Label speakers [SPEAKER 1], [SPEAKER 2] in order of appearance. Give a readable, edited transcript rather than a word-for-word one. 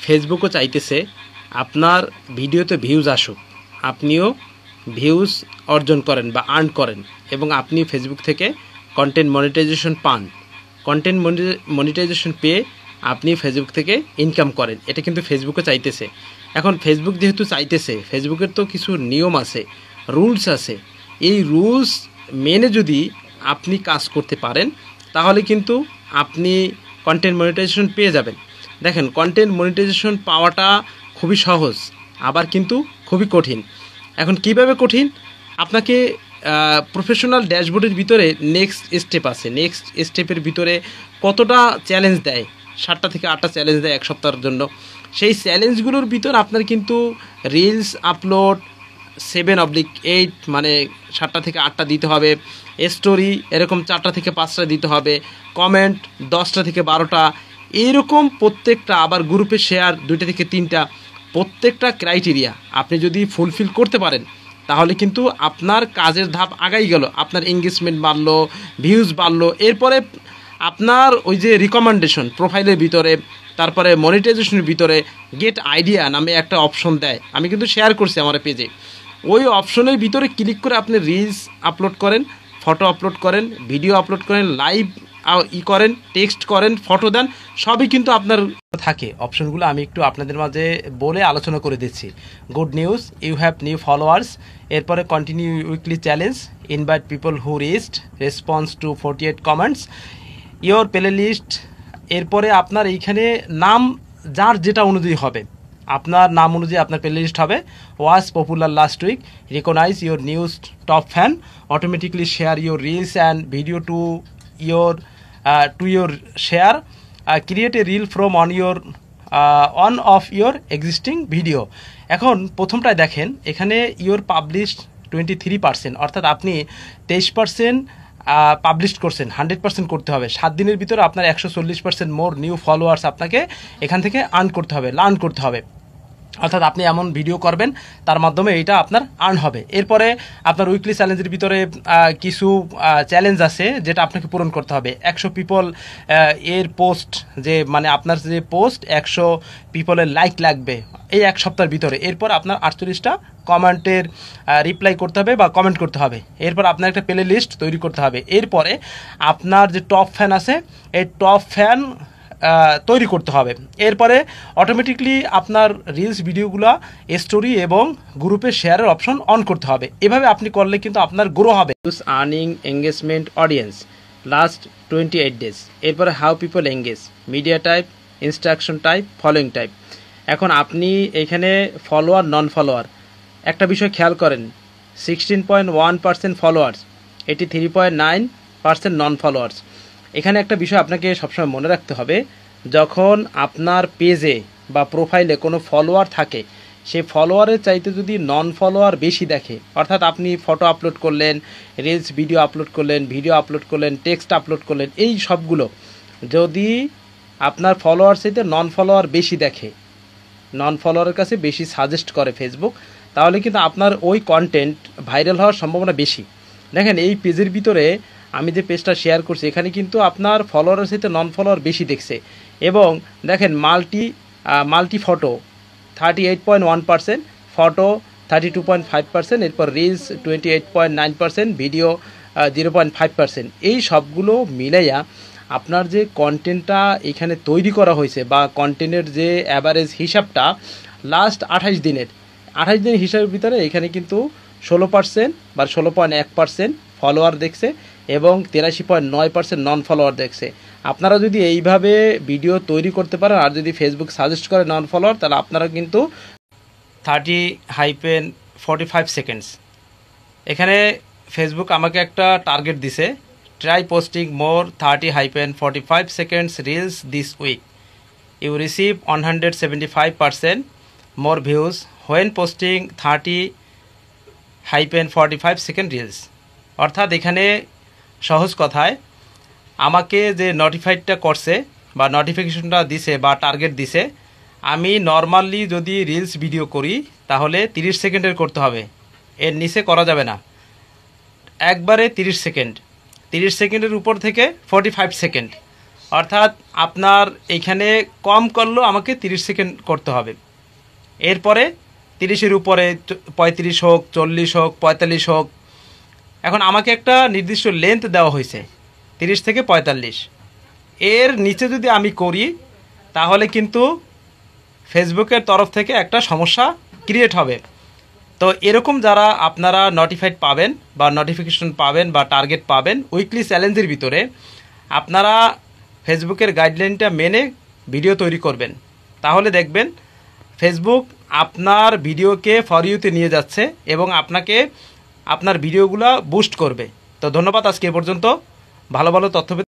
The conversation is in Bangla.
[SPEAKER 1] ফেসবুকও চাইতেছে আপনার ভিডিওতে ভিউজ আসুক, আপনিও ভিউজ অর্জন করেন বা আর্ন করেন এবং আপনি ফেসবুক থেকে কন্টেন্ট মনিটাইজেশন পান। কন্টেন্ট মনিটাইজেশন পেয়ে আপনি ফেসবুক থেকে ইনকাম করেন, এটা কিন্তু ফেসবুকও চাইতেছে। এখন ফেসবুক যেহেতু চাইতেছে, ফেসবুকের তো কিছু নিয়ম আছে, রুলস আছে। এই রুলস মেনে যদি আপনি কাজ করতে পারেন তাহলে কিন্তু আপনি কন্টেন্ট মনিটাইজেশন পেয়ে যাবেন। দেখেন, কন্টেন্ট মনিটাইজেশন পাওয়াটা খুবই সহজ, আবার কিন্তু খুবই কঠিন। এখন কিভাবে কঠিন? আপনাকে প্রফেশনাল ড্যাশবোর্ডের ভিতরে নেক্সট স্টেপ আছে। নেক্সট স্টেপের ভিতরে কতটা চ্যালেঞ্জ দেয়, 7টা থেকে 8টা চ্যালেঞ্জ দেয় এক সপ্তাহের জন্য। সেই চ্যালেঞ্জগুলোর ভিতর আপনার কিন্তু রিলস আপলোড 7/8 মানে 7টা থেকে 8টা দিতে হবে, স্টোরি এরকম 4টা থেকে 5টা দিতে হবে, কমেন্ট 10টা থেকে 12টা, এইরকম প্রত্যেকটা, আবার গ্রুপে শেয়ার 2টা থেকে 3টা, প্রত্যেকটা ক্রাইটেরিয়া আপনি যদি ফুলফিল করতে পারেন তাহলে কিন্তু আপনার কাজের ধাপ আগাই গেল, আপনার এঙ্গেজমেন্ট বাড়লো, ভিউজ বাড়লো। এরপরে আপনার ওই যে রিকমেন্ডেশন প্রোফাইলের ভিতরে, তারপরে মনিটাইজেশনের ভিতরে গেট আইডিয়া নামে একটা অপশন দেয়, আমি কিন্তু শেয়ার করছি আমার পেজে। ওই অপশনের ভিতরে ক্লিক করে আপনি রিলস আপলোড করেন, ফটো আপলোড করেন, ভিডিও আপলোড করেন, লাইভ করেন, টেক্সট করেন, ফটো দেন, সবই কিন্তু আপনার থাকে। অপশনগুলো আমি একটু আপনাদের মাঝে বলে আলোচনা করে দিচ্ছি। Good news, you have new followers, এরপরে continue weekly challenge, invite people who wrist, response to 48 comments, your playlist. এরপরে আপনার এইখানে নাম যার যেটা অনুযায়ী হবে, আপনার নাম অনুযায়ী আপনার প্লে লিস্ট হবে। Was popular last week, recognize your news top fan, automatically share your reels and video to your share, create a reel from on of your existing video। এখন প্রথমটায় দেখেন, এখানে ইয়োর পাবলিশ 23%, অর্থাৎ আপনি 23% পাবলিশ করছেন, 100% করতে হবে। 7 দিনের ভিতরে আপনার 140% মোর নিউ ফলোয়ার্স আপনাকে এখান থেকে আর্ন করতে হবে, লার্ন করতে হবে। অর্থাৎ আপনি এমন ভিডিও করবেন তার মাধ্যমে এইটা আপনার আর্ন হবে। এরপরে আপনার উইকলি চ্যালেঞ্জের ভিতরে কিছু চ্যালেঞ্জ আছে যেটা আপনাকে পূরণ করতে হবে। 100 পিপল এর পোস্ট, যে মানে আপনার যে পোস্ট 100 পিপলের লাইক লাগবে এই এক সপ্তাহের ভিতরে। এরপর আপনার 48টা কমেন্টের রিপ্লাই করতে হবে বা কমেন্ট করতে হবে। এরপর আপনার একটা প্লে লিস্ট তৈরি করতে হবে। এরপরে আপনার যে টপ ফ্যান আছে এই টপ ফ্যান তৈরি করতে হবে। এরপরে অটোমেটিকলি আপনার রিলস ভিডিওগুলো স্টোরি এবং গ্রুপে শেয়ারের অপশন অন করতে হবে। এভাবে আপনি করলে কিন্তু আপনার গ্রো হবে। Earning, engagement, audience, last 28 days. এরপরে how people engage, media type, instruction type, following type. এখন আপনি এখানে ফলোয়ার, নন ফলোয়ার, একটা বিষয় খেয়াল করেন, 16.1% ফলোয়ার্স, 83.9% নন ফলোয়ার্স। এখানে একটা বিষয় আপনাকে সবসময় মনে রাখতে হবে, যখন আপনার পেজে বা প্রোফাইলে কোনো ফলোয়ার থাকে, সেই ফলোয়ারের চাইতে যদি নন ফলোয়ার বেশি দেখে, অর্থাৎ আপনি ফটো আপলোড করলেন, রিলস ভিডিও আপলোড করলেন, টেক্সট আপলোড করলেন, এই সবগুলো যদি আপনার ফলোয়ার চাইতে নন ফলোয়ার বেশি দেখে, নন ফলোয়ারের কাছে বেশি সাজেস্ট করে ফেসবুক, তাহলে কিন্তু আপনার ওই কন্টেন্ট ভাইরাল হওয়ার সম্ভাবনা বেশি। দেখেন, এই পেজের ভিতরে আমি যে পেজটা শেয়ার করছি এখানে কিন্তু আপনার ফলোয়ারের সাথে নন ফলোয়ার বেশি দেখছে। এবং দেখেন, মাল্টি ফটো 38.1%, ফটো 32.5%, এরপর রিলস 28.9%, ভিডিও 0.5%। এই সবগুলো মিলাইয়া আপনার যে কন্টেন্টটা এখানে তৈরি করা হয়েছে বা কন্টেন্টের যে অ্যাভারেজ হিসাবটা লাস্ট 28 দিনের হিসাবের ভিতরে এখানে কিন্তু 16% বা 16.1% ফলোয়ার দেখছে এবং 83.9% নন ফলোয়ার দেখছে। আপনারা যদি এইভাবে ভিডিও তৈরি করতে পারেন আর যদি ফেসবুক সাজেস্ট করে নন ফলোয়ার, তাহলে আপনারা কিন্তু 30-45 সেকেন্ডস। এখানে ফেসবুক আমাকে একটা টার্গেট দিছে, try posting more 30-45 seconds reels this week, you receive 175% more views when posting 30-45 second reels. অর্থাৎ এখানে সহজ কথায় আমাকে যে নোটিফাইডটা করছে বা নোটিফিকেশনটা দিছে বা টার্গেট দিছে, আমি নর্মালি যদি রিলস ভিডিও করি তাহলে 30 সেকেন্ডের করতে হবে, এর নিচে করা যাবে না। একবারে 30 সেকেন্ডের উপর থেকে 45 সেকেন্ড, অর্থাৎ আপনার এখানে কম করলেও আমাকে 30 সেকেন্ড করতে হবে। এরপরে 30-এর উপরে 35 হোক, 40 হোক, 45 হোক। এখন আমাকে একটা নির্দিষ্ট লেন্থ দেওয়া হয়েছে 30 থেকে 45। এর নিচে যদি আমি করি তাহলে কিন্তু ফেসবুকের তরফ থেকে একটা সমস্যা ক্রিয়েট হবে। তো এরকম যারা আপনারা নোটিফাইড পাবেন বা নোটিফিকেশন পাবেন বা টার্গেট পাবেন উইকলি চ্যালেঞ্জের ভিতরে, আপনারা ফেসবুকের গাইডলাইনটা মেনে ভিডিও তৈরি করবেন। তাহলে দেখবেন ফেসবুক আপনার ভিডিওকে ফর ইউতে নিয়ে যাচ্ছে এবং আপনাকে আপনার ভিডিওগুলো বুস্ট করবে। তো ধন্যবাদ, আজকে এ পর্যন্ত। ভালো ভালো তথ্য পেতে